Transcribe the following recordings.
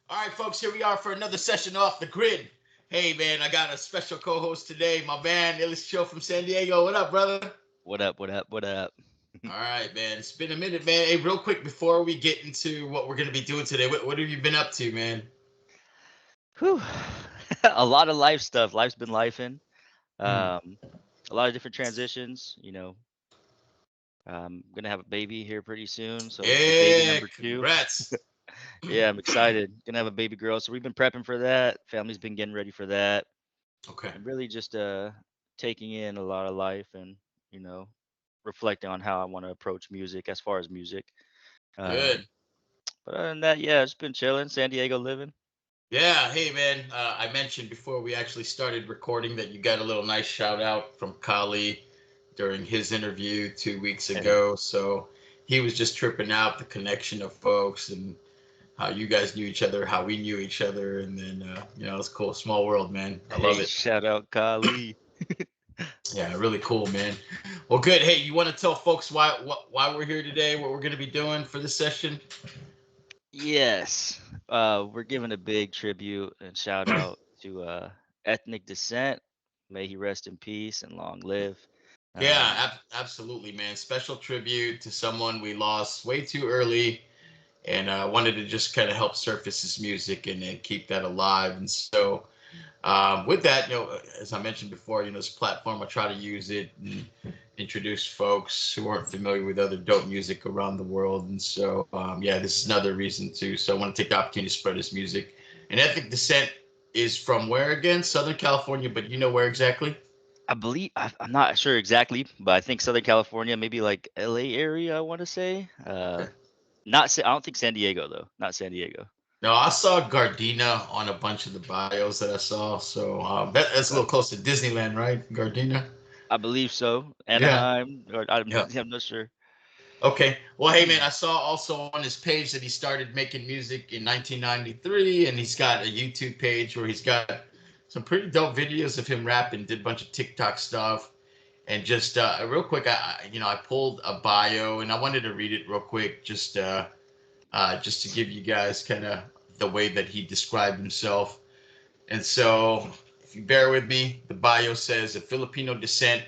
All right, folks, here we are for another session off the grid. Hey, man, I got a special co-host today, my man, Illest Chill from San Diego. What up, brother? What up? What up? What up? All right, man. It's been a minute, man. Hey, real quick before we get into what we're gonna be doing today, what have you been up to, man? Whew. A lot of life stuff. Life's been lifing. Hmm. Um, a lot of different transitions. Gonna have a baby here pretty soon, so it'll be baby Yeah, number two. congrats. Yeah, I'm excited. Gonna have a baby girl, so we've been prepping for that. Family's been getting ready for that, Okay, and really just taking in a lot of life and you know reflecting on how I want to approach music as far as music. good. Um, but other than that, yeah, it's been chilling. San Diego living. Yeah, hey, man. I mentioned before we actually started recording that you got a little nice shout out from Kali during his interview 2 weeks ago. So he was just tripping out the connection of folks and how you guys knew each other, how we knew each other, and then it's cool. Small world, man. I love Hey, it. shout out Kali. Yeah, really cool, man. Well, good. Hey, you want to tell folks why we're here today, what we're going to be doing for this session? Yes. We're giving a big tribute and shout out to ethnic descent. May he rest in peace and long live. Yeah, Um, absolutely, man. Special tribute to someone we lost way too early, and wanted to just kind of help surface his music and keep that alive. And so, with that, as I mentioned before, this platform, I try to use it and introduce folks who aren't familiar with other dope music around the world. And so, yeah, this is another reason too. So I want to take the opportunity to spread this music. And Ethnic Descent is from where again? Southern California, but you know where exactly? I believe I'm not sure exactly, but I think Southern California, maybe like LA area. I want to say. Okay. Not. I don't think San Diego though. Not San Diego. No, I saw Gardena on a bunch of the bios that I saw. So that's a Okay. little close to Disneyland, right? Gardena. I believe so. Yeah. Anaheim, or Yeah. I'm not sure. Okay. Well, hey man, I saw also on his page that he started making music in 1993, and he's got a YouTube page where he's got some pretty dope videos of him rapping. Did a bunch of TikTok stuff, and just real quick, I pulled a bio and I wanted to read it real quick, just to give you guys kind of the way that he described himself. And so, if you bear with me, the bio says of Filipino descent,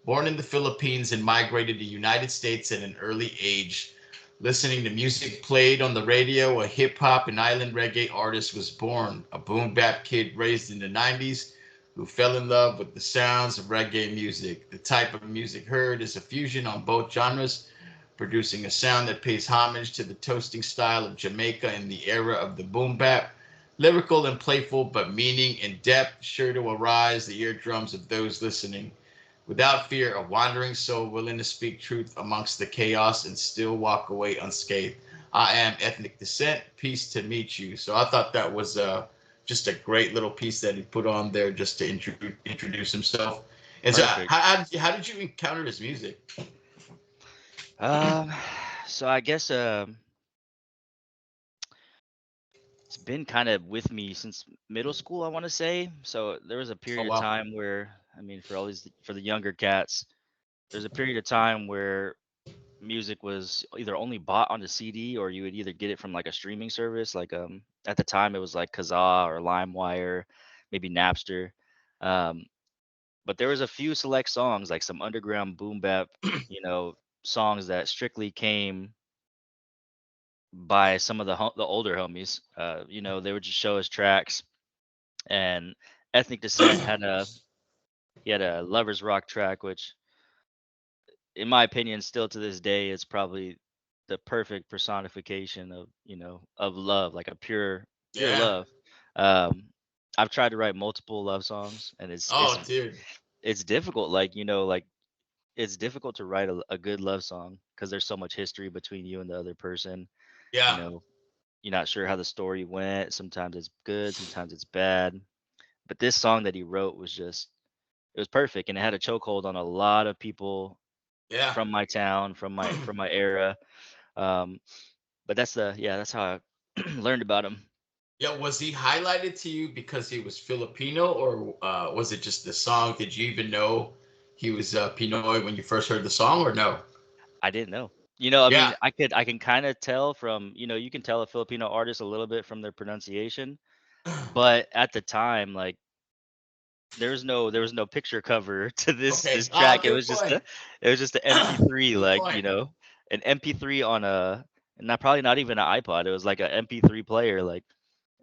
born in the Philippines and migrated to the United States at an early age. Listening to music played on the radio, a hip hop and island reggae artist was born, a boom bap kid raised in the 90s who fell in love with the sounds of reggae music. The type of music heard is a fusion on both genres, producing a sound that pays homage to the toasting style of Jamaica in the era of the boom bap. Lyrical and playful, but meaning and depth sure to arise the eardrums of those listening. Without fear, a wandering soul willing to speak truth amongst the chaos and still walk away unscathed. I am ethnic descent. Peace to meet you. So I thought that was just a great little piece that he put on there just to introduce himself. And so, Perfect. how did you encounter his music? Um, so I guess it's been kind of with me since middle school, I want to say. So there was a Oh period of wow. time where, I mean, for the younger cats, there's a period of time where music was either only bought on the CD or you would either get it from like a streaming service. Like at the time it was like Kazaa or LimeWire, maybe Napster. Um, but there was a few select songs, like some underground boom bap, you know, songs that strictly came by some of the older homies. They would just show us tracks. And Ethnic Descent had a Lovers Rock track, which, in my opinion, still to this day is probably the perfect personification of of love, like a pure Yeah. love. Um, I've tried to write multiple love songs, and Oh, dude. it's difficult. Like it's difficult to write a good love song because there's so much history between you and the other person. You Yeah. know, you're not sure how the story went. Sometimes it's good, sometimes it's bad. But this song that he wrote was just it was perfect, and it had a chokehold on a lot of people Yeah. from my town, from my era. Um, but that's how I learned about him. Yeah, was he highlighted to you because he was Filipino, or was it just the song? Did you even know he was Pinoy when you first heard the song, or no? I didn't know. I Yeah. mean, I can kind of tell from, you can tell a Filipino artist a little bit from their pronunciation, but at the time, like there was no picture cover to this Okay. this track. It Good was just point. a it was just an MP3, Good like, point. an MP3 on a, not probably not even an iPod. It was like an MP3 player, like,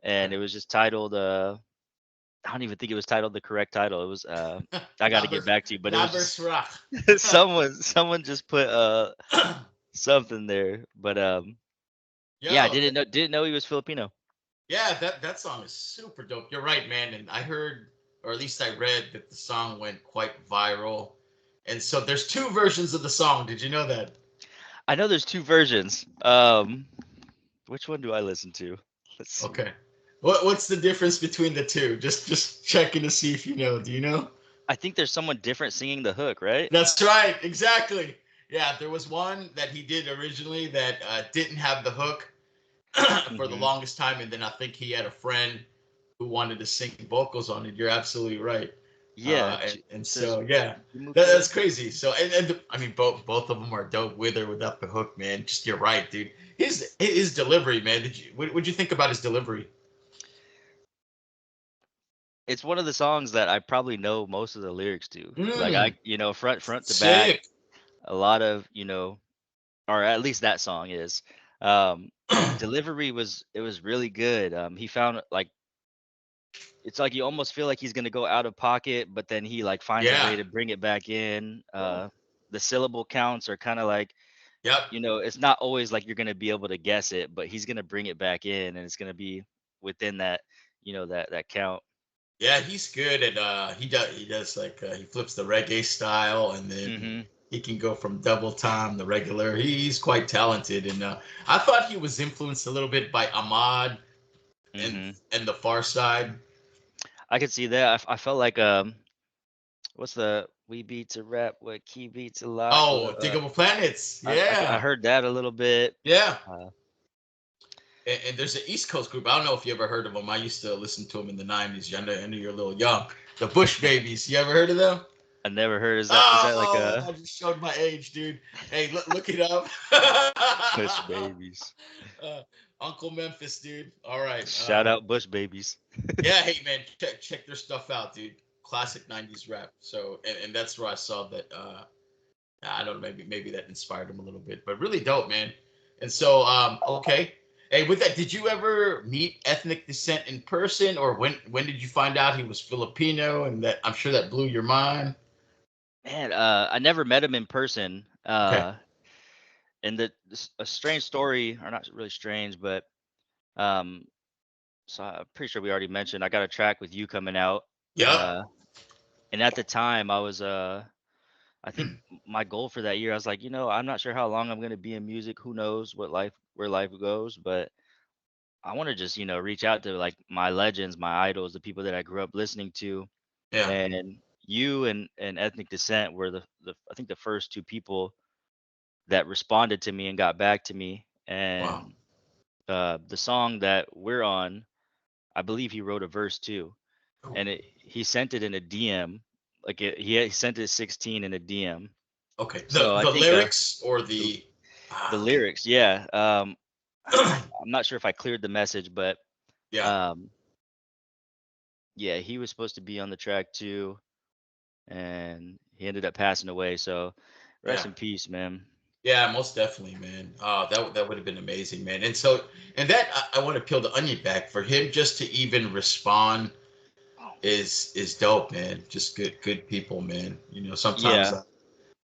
and Right. it was just titled I don't even think it was titled the correct title. It was I got to get Labers, back to you, but it was just Labers Rock. someone just put something there, but yeah, I Yo, didn't know he was Filipino. yeah, that song is super dope. You're right, man. And I heard, or at least I read, that the song went quite viral. And so there's two versions of the song. Did you know that? I know there's two versions. Which one do I listen to? Let's see. Okay. What's the difference between the two? Just checking to see if you know. Do you know? I think there's someone different singing the hook, right? That's right. Exactly. Yeah, there was one that he did originally that didn't have the hook for the Hmm. longest time, and then I think he had a friend who wanted to sing vocals on it. You're absolutely right. Yeah, And it says so yeah, Jumuke. that's crazy. So I mean both of them are dope with or without the hook, man. Just you're right, dude. His delivery, man. What'd you think about his delivery? It's one of the songs that I probably know most of the lyrics to. Like Mm, front to back, sick. a lot of, or at least that song is. Um, Delivery was really good. He found like it's like you almost feel like he's gonna go out of pocket, but then he like finds a Yeah. way to bring it back in. The syllable counts are kind of like, Yep. it's not always like you're gonna be able to guess it, but he's gonna bring it back in, and it's gonna be within that, that count. Yeah, he's good at he does like he flips the reggae style and then Hmm. he can go from double time to regular. He's quite talented and I thought he was influenced a little bit by Ahmad and Hmm. and the Far Side. I could see that. I felt like what's the we beat to rap? What key beats a lot? Oh, Digable Planets. I Yeah. heard that a little bit. Yeah. Uh, And there's an East Coast group. I don't know if you ever heard of them. I used to listen to them in the 90s. I know you're a little young. The Bush Babies. You ever heard of them? I never heard. Is that like Oh, a I just showed my age, dude. Hey, look it up. Bush Babies? uh, Uncle Memphis, dude. All right. Shout out Bush Babies. Yeah, hey man, check their stuff out, dude. Classic '90s rap. So, and that's where I saw that. I don't know, maybe that inspired him a little bit, but really dope, man. And so, okay. Hey, with that, did you ever meet ethnic descent in person, or when did you find out he was Filipino? And that I'm sure that blew your mind. Man, I never met him in person. Okay. And a strange story, or not really strange, but um, so I'm pretty sure we already mentioned I got a track with you coming out. Yep. Uh, and at the time, I think my goal for that year, I was like, I'm not sure how long I'm gonna be in music. Who knows where life goes, but I want to just, reach out to like my legends, my idols, the people that I grew up listening to, Yeah. and you and Ethnic Descent were the I think the first two people that responded to me and got back to me. Wow. And the song that we're on, I believe he wrote a verse too, Cool. and he sent it in a DM, like he sent it 16 in a DM. Okay. The So I the think lyrics or the, the the okay. lyrics, yeah. I'm not sure if I cleared the message, but Yeah. um, yeah, he was supposed to be on the track too, and he ended up passing away. So rest Yeah. in peace, man. Yeah, most definitely, man. That would have been amazing, man. And so, and that I want to peel the onion back for him just to even respond is dope, man. Just good people, man. Sometimes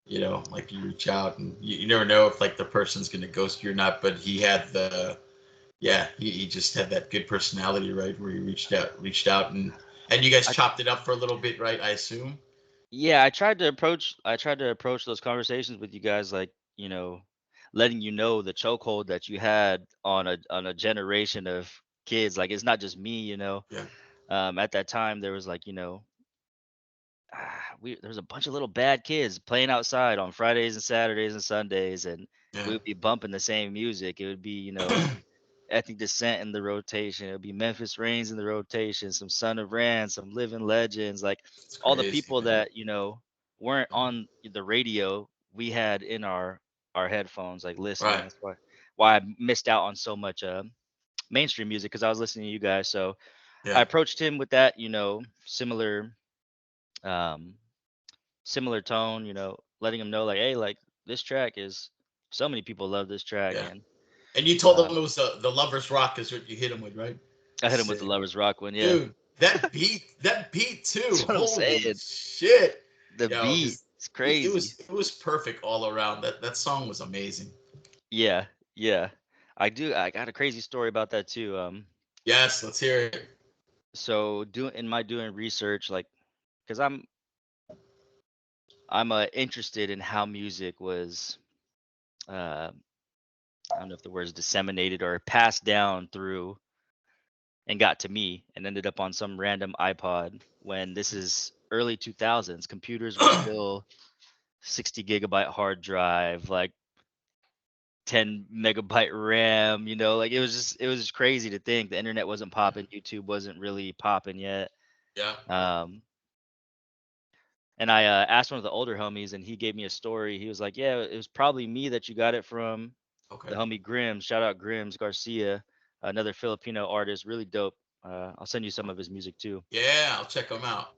Yeah, like you reach out and you never know if like the person's gonna ghost you or not. But he had he just had that good personality, right? Where he reached out and you guys I chopped it up for a little bit, right? I assume. yeah, I tried to approach those conversations with you guys, like, letting you know the chokehold that you had on a generation of kids. Like, it's not just me. Yeah, At that time there was like, there was a bunch of little bad kids playing outside on Fridays and Saturdays and Sundays, and we yeah. would be bumping the same music. It would be, Ethnic Descent in the rotation. It would be Memphis Reigns in the rotation, some Son of Rand, some Living Legends, like It's all the crazy, people man. that, weren't on the radio, we had in our our headphones, like listening. Right. That's why I missed out on so much mainstream music because I was listening to you guys. So I Yeah. approached him with that, um, similar tone, letting him know like, hey, like this track is so many people love this track, Yeah. and And you told uh, them it was the Lovers Rock is what you hit him with, right? I hit him with the Sick. Lovers Rock one. Yeah, Dude, that beat too. that's what I'm Holy saying. shit. The Yo, beat his is it crazy. was perfect all around. That song was amazing. Yeah, yeah. I got a crazy story about that too. Yes, let's hear it. So doing research, like, because I'm interested in how music was, uh, I don't know if the word is disseminated or passed down through and got to me and ended up on some random iPod when this is early 2000s. Computers were still 60 gigabyte hard drive, like 10 megabyte RAM, like it was just crazy to think the internet wasn't popping, YouTube wasn't really popping yet. Yeah. Um, and I asked one of the older homies, and he gave me a story. He was like, "Yeah, it was probably me that you got it from." The Okay. homie Grims, shout out Grims Garcia, another Filipino artist, really dope. I'll send you some of his music too. Yeah, I'll check them out.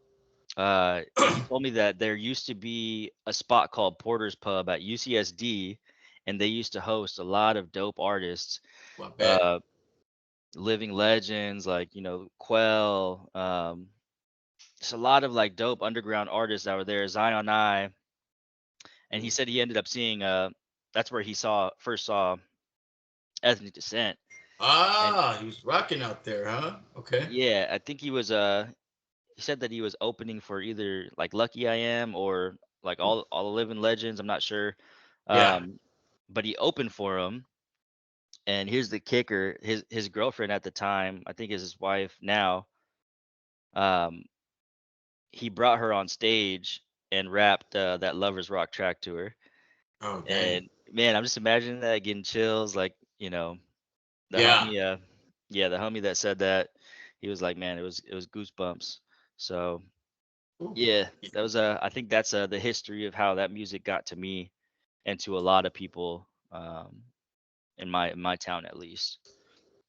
He told me that there used to be a spot called Porter's Pub at UCSD, and they used to host a lot of dope artists, Well, I bet. uh, living legends like Quell. Just a lot of like dope underground artists that were there. Zion I, and he said he ended up seeing. That's where he first saw Ethnic Descent, and Ah, he was rocking out there, huh? Okay. yeah, I think he was. He said that he was opening for either like Lucky I Am or like all the living legends. I'm not sure. Yeah. Um, but he opened for him, and here's the kicker: his girlfriend at the time, I think is his wife now. Um, he brought her on stage and rapped that Lovers Rock track to her. Oh, dang. And man, I'm just imagining that, getting chills. Like, the Yeah. homie, yeah, the homie that said that, he was like, man, it was goosebumps. So Ooh. yeah, that was I think that's the history of how that music got to me and to a lot of people, in my town at least.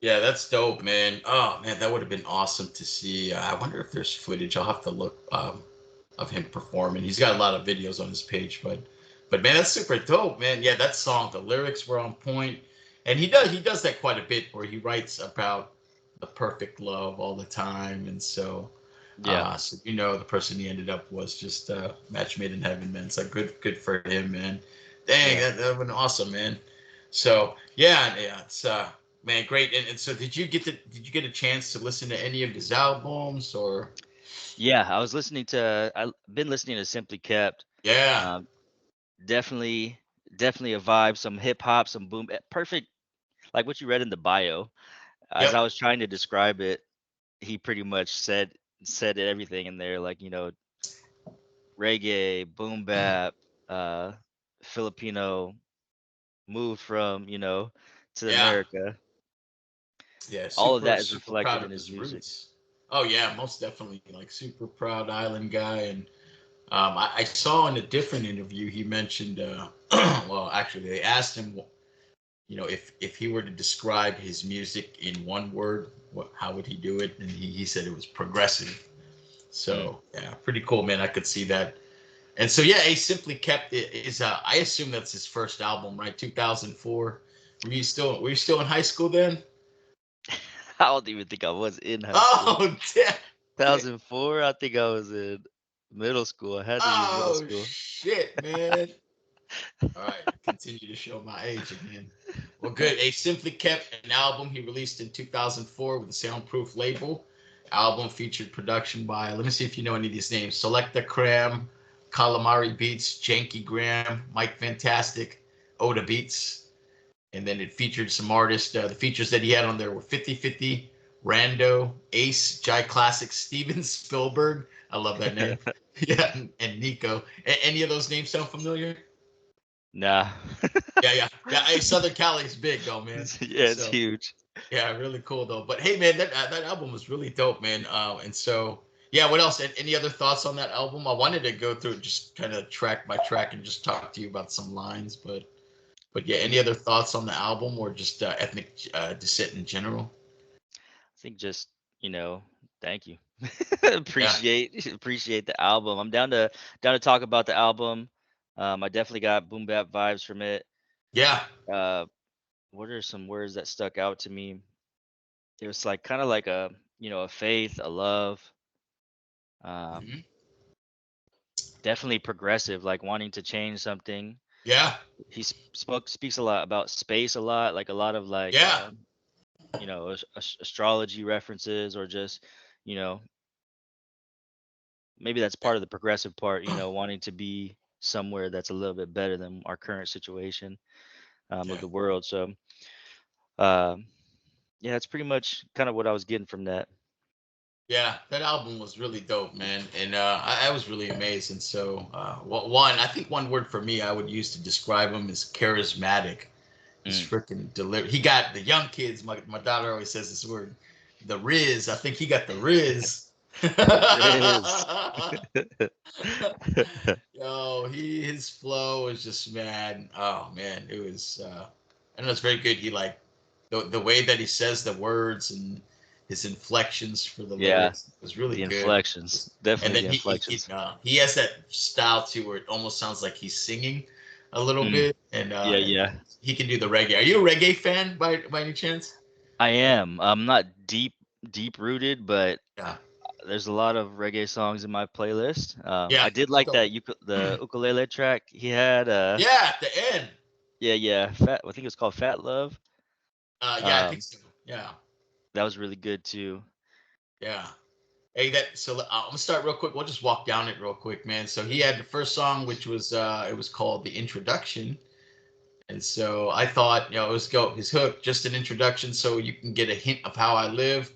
Yeah, that's dope, man. Oh man, that would have been awesome to see. I wonder if there's footage. I'll have to look of him performing. He's got a lot of videos on his page, but man, that's super dope, man. Yeah, that song, the lyrics were on point, and he does that quite a bit where he writes about the perfect love all the time, and Yeah, so the person he ended up was just match made in heaven, man. So good for him, man. Dang, yeah. that would been awesome, man. So yeah, it's man, great. And so did you get a chance to listen to any of his albums or Yeah, I've been listening to Simply Kept. yeah. Um, definitely a vibe, some hip hop, some boom, perfect, like what you read in the bio. As I Yep. was trying to describe it, he pretty much said everything in there, like, reggae, boom bap, uh, Filipino, moved from, to Yeah. America. Yeah, All of super that is super proud reflected in of his his music. roots. Oh yeah, most definitely. Like super proud island guy. And I saw in a different interview he mentioned well, actually they asked him if he were to describe his music in one word, how would he do it? And he said it was progressive. Mm. So yeah, pretty cool, man. I could see that. And so yeah, he simply kept it is I assume that's his first album, right? 2004. Were you still in high school then? I don't even think I was in high school. Oh damn. Okay. 2004, I think I was in middle school. I had to be in middle Oh school. shit, man. All right, continue to show my age again. Well, good. A Simply Kept, an album he released in 2004 with the Soundproof label. Album featured production by, let me see if you know any of these names: Selecta Cram, Calamari Beats, Janky Graham, Mike Fantastic, Oda Beats. And then it featured some artists. The features that he had on there were 50/50, Rando, Ace, Jai Classic, Steven Spielberg. I love that name. Yeah, and Nico. Any of those names sound familiar? Nah. Yeah. Hey, Southern Cali is big though, man. Yeah, it's So huge. yeah, really cool though. But hey, man, that album was really dope, man. And so yeah, what else? Any other thoughts on that album? I wanted to go through just kind of track by track and just talk to you about some lines, but But yeah, any other thoughts on the album or just ethnic descent in general? I think just, you know, thank you. Yeah, Appreciate the album. I'm down to talk about the album. I definitely got boom bap vibes from it. yeah, Uh, what are some words that stuck out to me? It was like kind of like a, a faith, a love. Um, mhm, definitely progressive, like wanting to change something. yeah, Speaks a lot about space, a lot, like a lot of like yeah, astrology references, or just, you know maybe that's part of the progressive part, wanting to be somewhere that's a little bit better than our current situation, of yeah. the world. So, um, yeah, that's pretty much kind of what I was getting from that. Yeah, that album was really dope, man, and I was really amazed. And so, one, I think one word for me I would use to describe him is charismatic. His Mm. freaking deliver. He got the young kids. My daughter always says this word, the Riz. I think he got the Riz. The Riz. Yo, his flow was just man. Oh man, it was. I know it's very good. He like the way that he says the words and his inflections for the Yeah, lyrics was really the good. inflections. And Definitely then the inflections. he has that style too where it almost sounds like he's singing a little Mm. bit, Yeah, and yeah. he can do the reggae. Are you a reggae fan by any chance? I am. I'm not deep rooted, but Yeah, there's a lot of reggae songs in my playlist. yeah, I did like so, that the ukulele track he had. yeah. At the end, Yeah, yeah. Fat. I think it was called Fat Love. yeah, I think Um, so. Yeah, that was really good too. yeah. Hey, I'm gonna start real quick. We'll just walk down it real quick, man. So he had the first song, which was it was called "The Introduction," and so I thought, it was go his hook, just an introduction, so you can get a hint of how I live,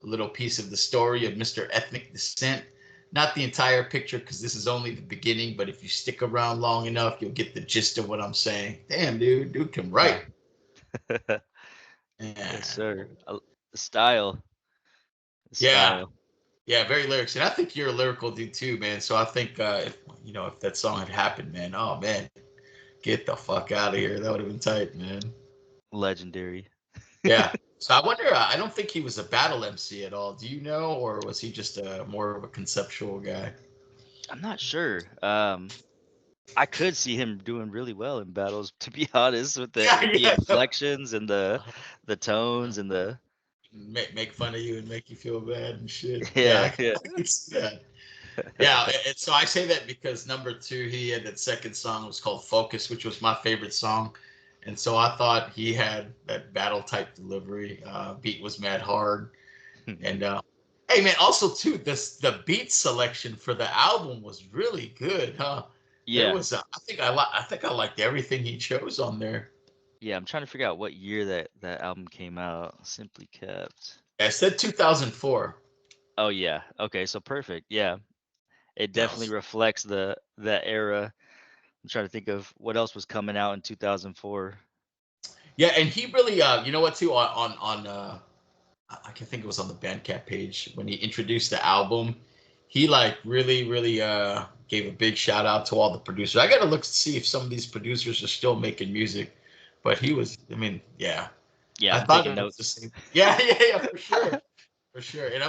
a little piece of the story of Mr. Ethnic Descent. Not the entire picture, because this is only the beginning. But if you stick around long enough, you'll get the gist of what I'm saying. Damn, dude can Yeah. write. Yes, Yeah, sir. The style. The yeah. style. Yeah, very lyrics, and I think you're a lyrical dude too, man. So I think if that song had happened, man, oh man, get the fuck out of here. That would have been tight, man. Legendary. Yeah. So I wonder. I don't think he was a battle MC at all. Do you know, or was he just a more of a conceptual guy? I'm not sure. I could see him doing really well in battles, to be honest, with Yeah, the yeah. inflections and the Uh, tones and the make fun of you and make you feel bad and shit. Yeah, yeah, yeah. I can see that. Yeah, and so I say that because number two, he had that second song was called Focus, which was my favorite song. And so I thought he had that battle type delivery. Beat was mad hard. And hey man, also too, the beat selection for the album was really good, huh? There Yeah. was I think I liked everything he chose on there. Yeah, I'm trying to figure out what year that album came out. Simply Kept. I said 2004. Oh yeah. Okay, so perfect. Yeah. It That definitely was reflects that era. I'm trying to think of what else was coming out in 2004. yeah, and he really you know what too on I can think it was on the Bandcamp page when he introduced the album. He like really gave a big shout out to all the producers. I gotta look to see if some of these producers are still making music, but he was. I mean, yeah, Yeah, I I'm thought taking it was the notes. same. Yeah, for sure, for sure. And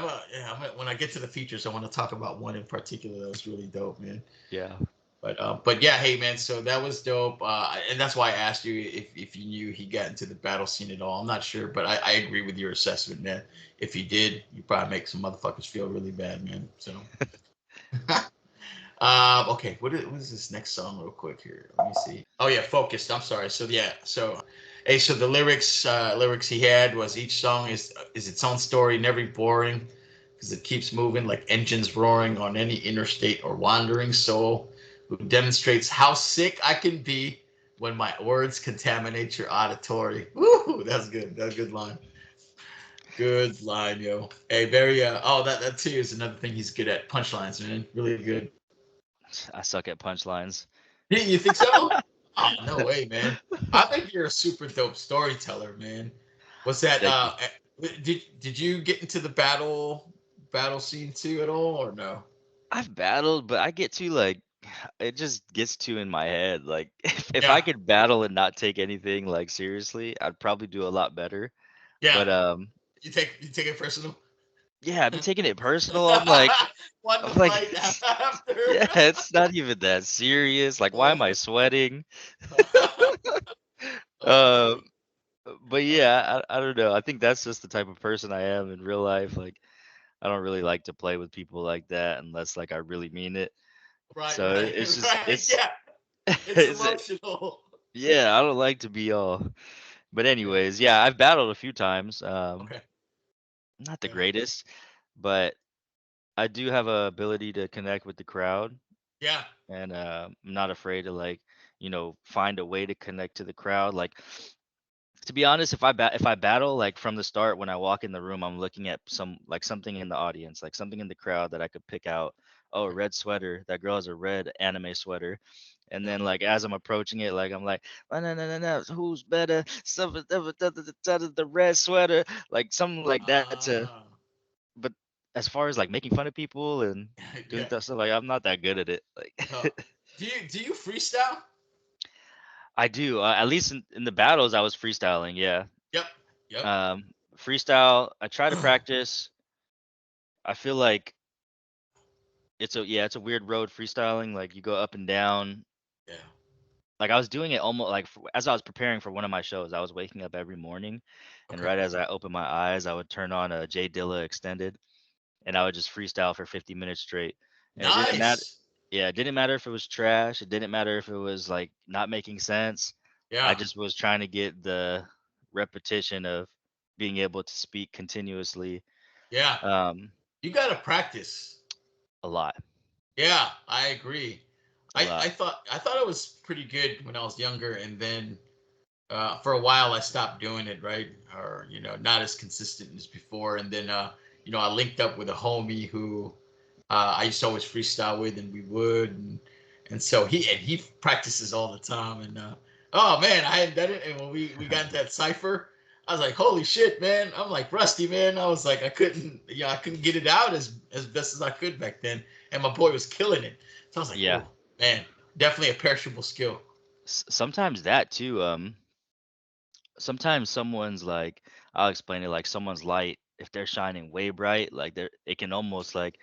when I get to the features, I want to talk about one in particular that was really dope, man. Yeah. But yeah, hey man, so that was dope, and that's why I asked you if you knew he got into the battle scene at all. I'm not sure, but I agree with your assessment, man. If he did, you probably make some motherfuckers feel really bad, man. So, okay, what is this next song, real quick here? Let me see. Oh yeah, focused. I'm sorry. So yeah, hey, so the lyrics he had was each song is its own story, never boring, because it keeps moving like engines roaring on any interstate or wandering soul, who demonstrates how sick I can be when my words contaminate your auditory. Woo, that's good. That's a good line. Good line, yo. Hey, very oh that too is another thing he's good at. Punchlines, man. Really good. I suck at punchlines. You think so? Oh, no way, man. I think you're a super dope storyteller, man. Was that Thank you. did you get into the battle scene too at all or no? I've battled, but I get too like it just gets too in my head. Like if I Yeah, could battle and not take anything like seriously, I'd probably do a lot better. yeah. But You take it personal. yeah, I'd be taking it personal. Won the I'm like, fight after. yeah, it's not even that serious. Like, why am I sweating? Oh Uh, man. but yeah, I don't know. I think that's just the type of person I am in real life. Like, I don't really like to play with people like that unless like I really mean it. Right, So right, it's just right. Yeah, it's it's emotional. yeah, I don't like to be all. But Yeah. anyways, yeah, I've battled a few times. Okay. Not the Yeah. greatest, but I do have a ability to connect with the crowd, Yeah. and I'm not afraid to like, find a way to connect to the crowd. Like, to be honest, if I battle like from the start, when I walk in the room, I'm looking at something in the audience, like something in the crowd that I could pick out. Oh, a Okay. red sweater. That girl has a red anime sweater. And Yeah. then like as I'm approaching it, like I'm like, "Oh, no, no, no, no, who's better? The red sweater, like something like that to. Ah. But as far as like making fun of people and doing Yeah. that stuff, like I'm not that good at it. Uh, Like do you freestyle? I do. At least in the battles, I was freestyling. Yeah. Yep. Yep. Um, Freestyle. I try to practice. I feel like it's a weird road freestyling. Like you go up and down. Yeah. Like I was doing it almost like as I was preparing for one of my shows. I was waking up every morning, and Okay. right as I opened my eyes, I would turn on a Jay Dilla extended, and I would just freestyle for 50 minutes straight. And it didn't matter. Nice. Yeah, it didn't matter if it was trash. It didn't matter if it was like not making sense. I Yeah. just was trying to get the repetition of being able to speak continuously. Yeah. Um, You gotta practice. a lot, Yeah, I agree. a I, lot. I thought I thought it was pretty good when I was younger, and then for a while I stopped doing it, right? Or not as consistent as before. And then I linked up with a homie who I used to always freestyle with, and we would, and so he practices all the time. And oh man, I hadn't done it, and when we got into that cipher, I was like, holy shit, man! I'm like rusty, man. I was like, I couldn't get it out as best as I could back then, and my boy was killing it. So I was like, Yeah. oh man, definitely a perishable skill. Sometimes that too. Sometimes someone's like, I'll explain it like someone's light. If they're shining way bright, like it can almost like,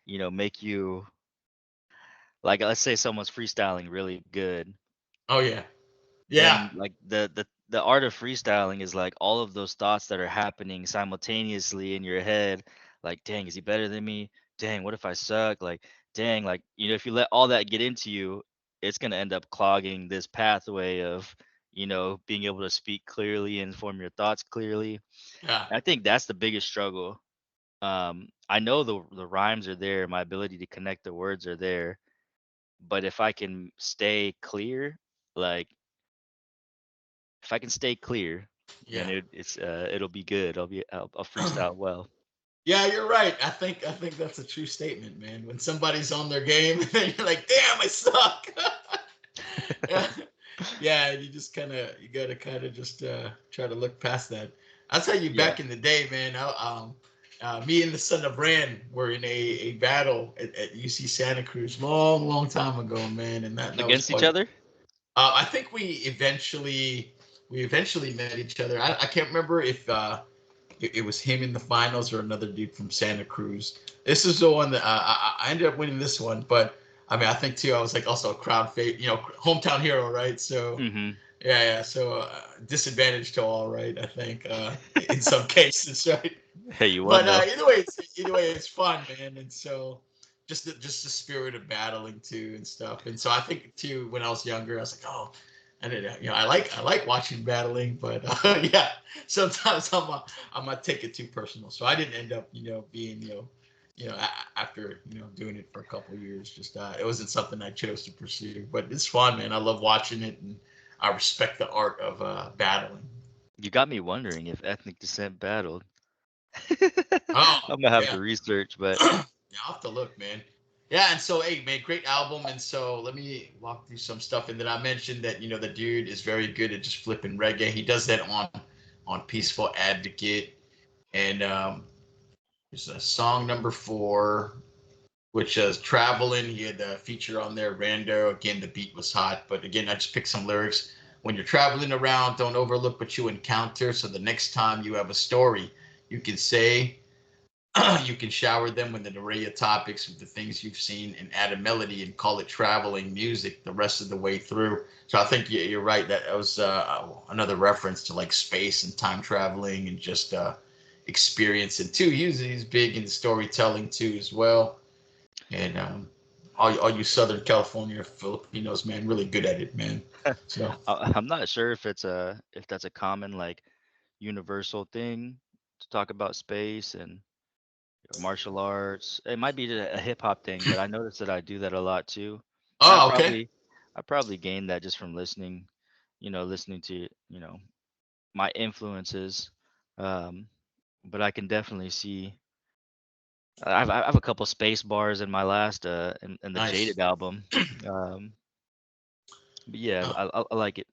make you like. Let's say someone's freestyling really good, Oh yeah, yeah, then like the art of freestyling is like all of those thoughts that are happening simultaneously in your head, like dang, is he better than me? Dang, what if I suck? Like dang, like if you let all that get into you, it's going to end up clogging this pathway of being able to speak clearly and form your thoughts clearly. yeah, I think that's the biggest struggle. I know the rhymes are there, my ability to connect the words are there, but if I can stay clear, like if I can stay clear, then yeah. it'll be good. I'll freestyle well. Yeah, you're right. I think that's a true statement, man. When somebody's on their game, then you're like, "Damn, I suck." yeah, yeah. You gotta kind of just try to look past that. I'll tell you, Yeah. back in the day, man. Me and the Son of Rand were in a battle at UC Santa Cruz, long, long time ago, man, and that was Against each quite. other? I think we eventually met each other. I can't remember if it was him in the finals or another dude from Santa Cruz. This is the one that I ended up winning this one, but I mean I think too I was like also a crowd favorite, hometown hero, right? So Mhm. yeah, yeah. So disadvantage to all, right? I think in some cases, right? Hey, you won But though. either way, it's fun, man. And so just the spirit of battling too and stuff. And so I think too when I was younger, I was like, oh, I didn't, I like watching battling, but yeah, sometimes I might take it too personal. So I didn't end up, being, after doing it for a couple of years, just it wasn't something I chose to pursue. But it's fun, man. I love watching it, and I respect the art of battling. You got me wondering if ethnic descent battled. Oh I'm gonna have yeah. to research, but Yeah, I'll have to look, man. Yeah, and so hey, man, great album. And so let me walk through some stuff. And then I mentioned that the dude is very good at just flipping reggae. He does that on Peaceful Advocate. And there's a song number 4. which is traveling. He had a feature on there, Rando. Again, the beat was hot, but again, I just picked some lyrics. When you're traveling around, don't overlook what you encounter. So the next time you have a story, you can say, you can shower them with an array of topics of the things you've seen and add a melody and call it traveling music the rest of the way through. So I think you're right. That was another reference to like space and time traveling and just experience. And too, he's big in storytelling too as well. And all you Southern California Filipinos, man, really good at it, man. So I'm not sure if that's a common like universal thing to talk about space and martial arts. It might be a hip hop thing, but I noticed that I do that a lot too. And oh, okay. I probably gained that just from listening, listening to, my influences. Um, but I can definitely see I have a couple space bars in my last in the Nice. Jaded album. Um, but yeah, Uh, I like it.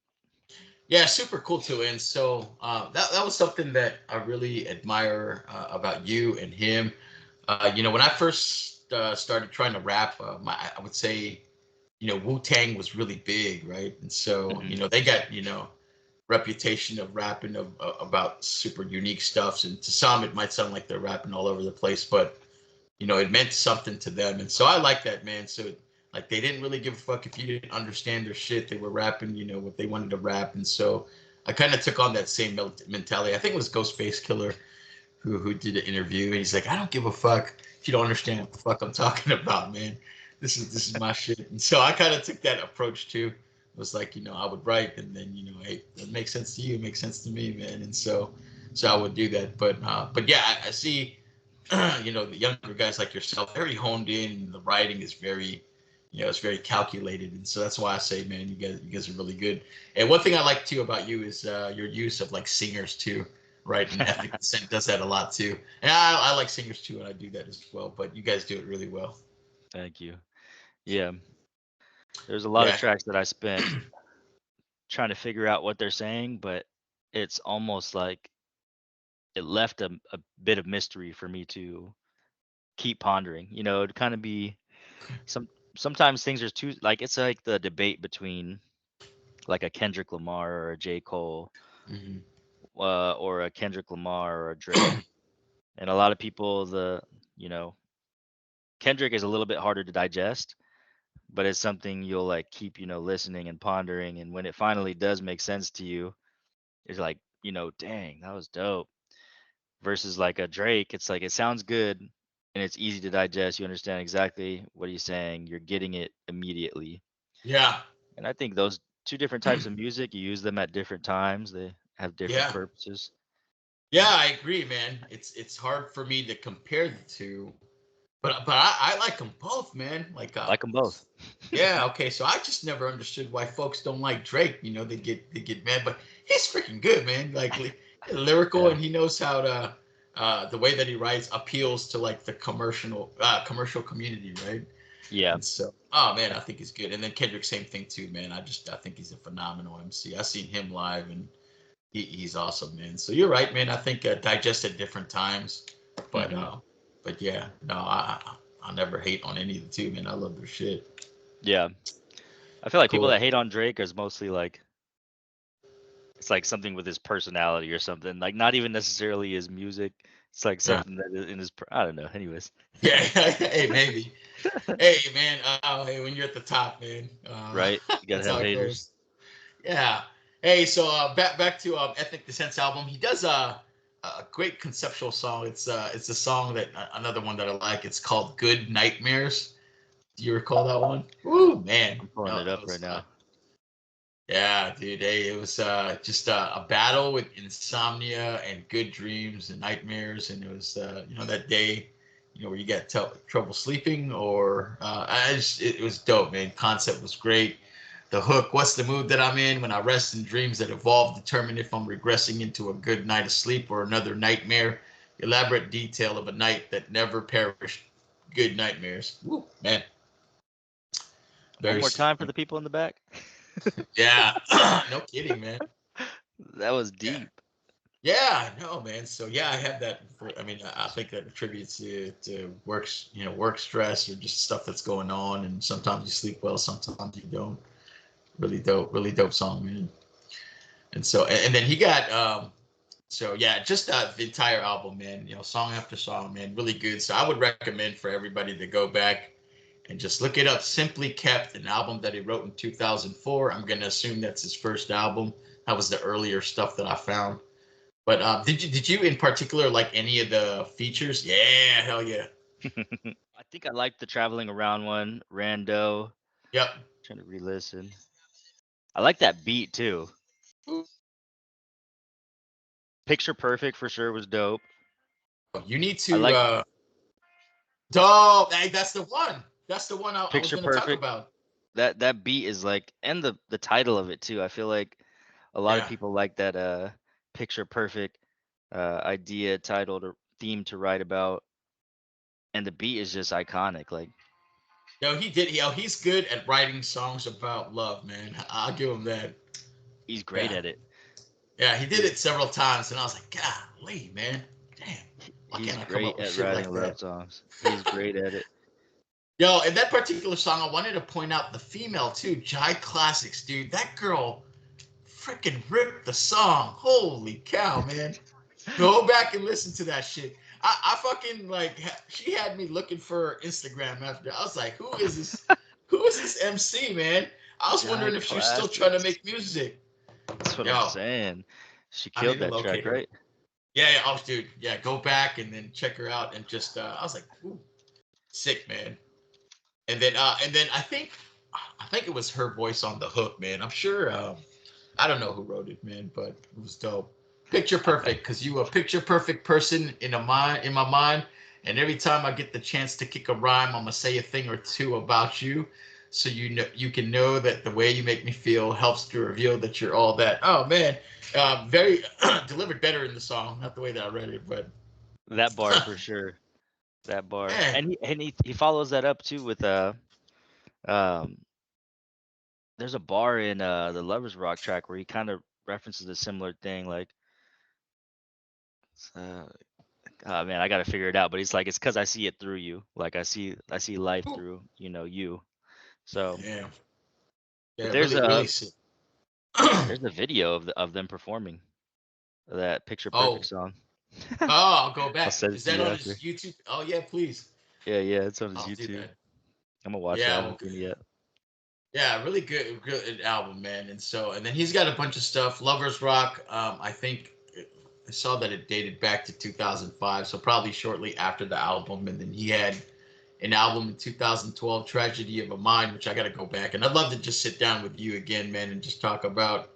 Yeah, super cool too. And so that was something that I really admire about you and him. When I first started trying to rap, I would say, Wu Tang was really big, right? And so, Hmm. they got, reputation of rapping about super unique stuffs. And to some, it might sound like they're rapping all over the place, but it meant something to them. And so I like that, man. So like they didn't really give a fuck if you didn't understand their shit. They were rapping, what they wanted to rap. And so I kind of took on that same mentality. I think it was Ghostface Killer who did an interview, and he's like, I don't give a fuck if you don't understand what the fuck I'm talking about, man. This is my shit. And so I kind of took that approach too. It was like, I would write, and then hey, it makes sense to you, it makes sense to me, man. And so I would do that. But yeah, I see the younger guys like yourself, very honed in. The writing is very, it's very calculated, and so that's why I say, man, you guys are really good. And one thing I like too about you is your use of like singers too, right? And Ethnic Descent does that a lot too. And I like singers too, and I do that as well. But you guys do it really well. Thank you. Yeah, there's a lot of Yeah, tracks that I spent trying to figure out what they're saying, but it's almost like it left a bit of mystery for me to keep pondering. It'd kind of be some sometimes things are too like it's like the debate between like a Kendrick Lamar or a J. Cole, hmm or a Kendrick Lamar or a Drake. And a lot of people, you know, Kendrick is a little bit harder to digest, but it's something you'll like keep, listening and pondering. And when it finally does make sense to you, it's like, dang, that was dope. Versus like a Drake, it's like it sounds good and it's easy to digest. You understand exactly what he's saying. You're getting it immediately. yeah, And I think those two different types of music, you use them at different times. They have different yeah, purposes. yeah. I agree, man. It's hard for me to compare the two, but I like them both, man. Like I like them both. yeah, okay. So I just never understood why folks don't like Drake. They get mad, but he's freaking good, man. Like lyrical, Yeah. and he knows how to the way that he writes appeals to like the commercial community, right? Yeah. And so, oh man, I think he's good. And then Kendrick, same thing too, man. I think he's a phenomenal MC. I seen him live, and he's awesome, man. So you're right, man. I think digest at different times, but Hmm. yeah, no, I never hate on any of the two, man. I love their shit. Yeah. I feel like people Cool. that hate on Drake is mostly like it's like something with his personality or something. Like not even necessarily his music. It's like Yeah. something that is in his I don't know. Anyways. Yeah. Hey, maybe. Hey, man. Hey, when you're at the top, man, Right? You gotta that's how have it haters. goes. Yeah. Hey, so back to Ethnic Descent's album. He does a great conceptual song. It's a song that another one that I like. It's called "Good Nightmares." Do you recall that one? Woo, man. I'm pulling No, it that up was right now. yeah, dude. Hey, it was just a battle with insomnia and good dreams and nightmares, and it was that day, where you got trouble sleeping, or it was dope, man. Concept was great. The hook, what's the mood that I'm in when I rest in dreams that evolve, determine if I'm regressing into a good night of sleep or another nightmare. Elaborate detail of a night that never perished. Good nightmares. Woo, man. One Very, more time for the people in the back. yeah. No kidding, man. That was Yeah. deep. Yeah, no, man. So yeah, I have that. I mean, I think that attributes to works, work stress or just stuff that's going on, and sometimes you sleep well, sometimes you don't. Really dope song, man. And so, and then he got, so yeah, just the entire album, man. Song after song, man, really good. So I would recommend for everybody to go back and just look it up. Simply Kept, an album that he wrote in 2004. I'm gonna assume that's his first album. That was the earlier stuff that I found. But did you in particular like any of the features? Yeah, hell yeah. I think I like the traveling around one, Rando. Yep. Trying to re-listen. I like that beat too. Picture Perfect for sure was dope. You need I to like dope. Hey, that's the one. That's the one I was Picture gonna talk Perfect. about. That beat is like, and the title of it too. I feel like a lot of Yeah. people like that Picture Perfect idea, title, or theme to write about, and the beat is just iconic. Like He's good at writing songs about love, man. I'll give him that. he's great Yeah. at it. Yeah, he did He's it several times, and I was like, golly, man. Damn. Why he's can't I come up great with at shit writing like love that? songs. He's great at it. Yo, in that particular song, I wanted to point out the female too, Jai Classics, dude. That girl freaking ripped the song. Holy cow, man. Go back and listen to that shit. I fucking like she had me looking for her Instagram after. I was like, who is this? Who is this MC, man? I was Jai wondering if she was still trying to Classics. make music. That's what I'm Yo, saying. She I need killed to that locate track, her. right? Yeah, yeah, oh dude, yeah, go back and then check her out and just I was like, ooh, sick, man. And then I think it was her voice on the hook, man. I'm sure I don't know who wrote it, man, but it was dope. Picture I bet. perfect, because you a picture perfect person in my mind. And every time I get the chance to kick a rhyme, I'm gonna say a thing or two about you, so you can know that the way you make me feel helps to reveal that you're all that. Oh man, very delivered better in the song, not the way that I read it, but That bar for sure. That bar. man, And he follows that up too with um there's a bar in the Lovers Rock track where he kind of references a similar thing, like uh oh man, I gotta figure it out, but it's like, it's because I see it through you. Like I see life ooh, through, you. So yeah, but yeah, there's really sick. a video of them performing that Picture Perfect Oh, song. I'll go I'll back. send it Is to that you on his after. YouTube? Oh yeah, please. Yeah, it's on his I'll do YouTube. that. I'm gonna watch it. I Yeah, well, haven't seen it yet. yeah, really good album, man. And then he's got a bunch of stuff. Lovers Rock. I think I saw that it dated back to 2005, so probably shortly after the album. And then he had an album in 2012, Tragedy of a Mind, which I got to go back. And I'd love to just sit down with you again, man, and just talk about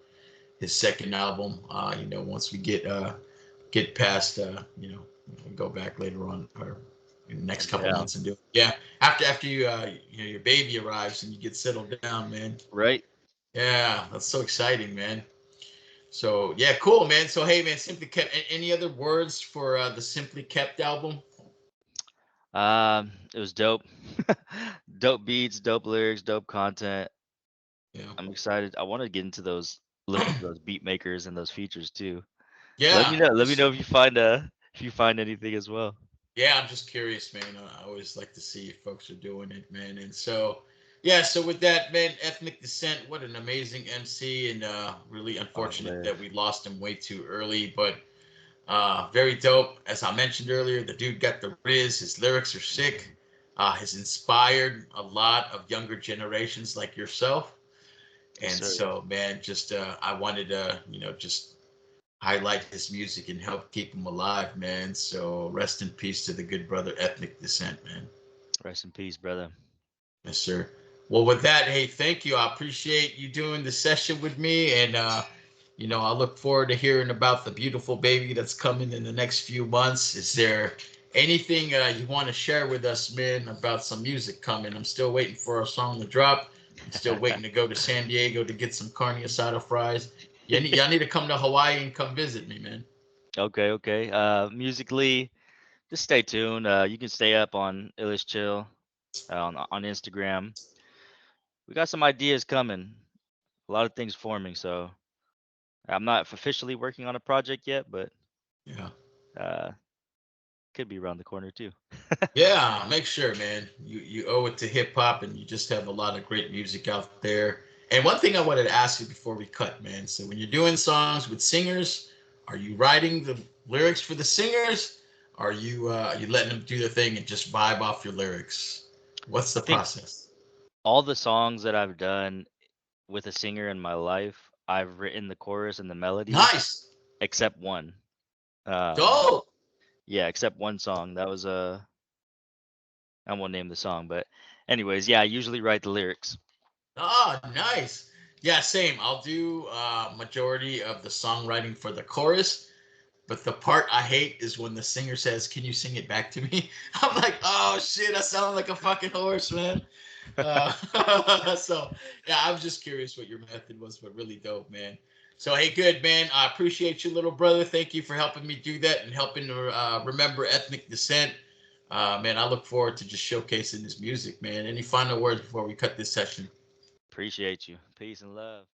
his second album. Once we get past, go back later on or in the next couple Yeah, months and do it. Yeah, after your baby arrives and you get settled down, man. right. Yeah, that's so exciting, man. So yeah, cool, man. So hey, man, Simply Kept. Any other words for the Simply Kept album? It was dope. Dope beats, dope lyrics, dope content. Yeah, I'm excited. I want to get into those, look into those beat makers and those features too. Let me yeah, know. for Let me know sure. if you find anything as well. Yeah, I'm just curious, man. I always like to see if folks are doing it, man. And so, yeah. So with that, man, Ethnic Descent. What an amazing MC, and really Oh unfortunate man, that we lost him way too early, but very dope. As I mentioned earlier, the dude got the riz. His lyrics are sick. Has inspired a lot of younger generations like yourself. yes And sir. so, man, just I wanted to, just highlight his music and help keep him alive, man. So rest in peace to the good brother, Ethnic Descent, man. Rest in peace, brother. Yes, sir. Well, with that, hey, thank you. I appreciate you doing the session with me, and I look forward to hearing about the beautiful baby that's coming in the next few months. Is there anything you want to share with us, man, about some music coming? I'm still waiting for a song to drop. I'm still waiting to go to San Diego to get some carne asada fries. Y'all need to come to Hawaii and come visit me, man. Okay, okay. Musically, just stay tuned. You can stay up on Illest Chill on Instagram. We got some ideas coming. A lot of things forming. So I'm not officially working on a project yet, but Yeah. Uh, could be around the corner too. Yeah, make sure, man. You owe it to hip hop, and you just have a lot of great music out there. And one thing I wanted to ask you before we cut, man. So when you're doing songs with singers, are you writing the lyrics for the singers? Are you letting them do their thing and just vibe off your lyrics? What's I the think process? all the songs that I've done with a singer in my life, I've written the chorus and the melody, Nice. except one. Um, Dope. yeah, except one song. That was I won't name the song, but anyways, yeah, I usually write the lyrics. Ah, nice. Yeah, same. I'll do majority of the songwriting for the chorus. But the part I hate is when the singer says, "Can you sing it back to me?" I'm like, "Oh shit, I sound like a fucking horse, man." So yeah, I was just curious what your method was, but really dope, man. So hey, good man. I appreciate you, little brother. Thank you for helping me do that and helping to remember ethnic descent. Man, I look forward to just showcasing this music, man. Any final words before we cut this session? Appreciate you. Peace and love.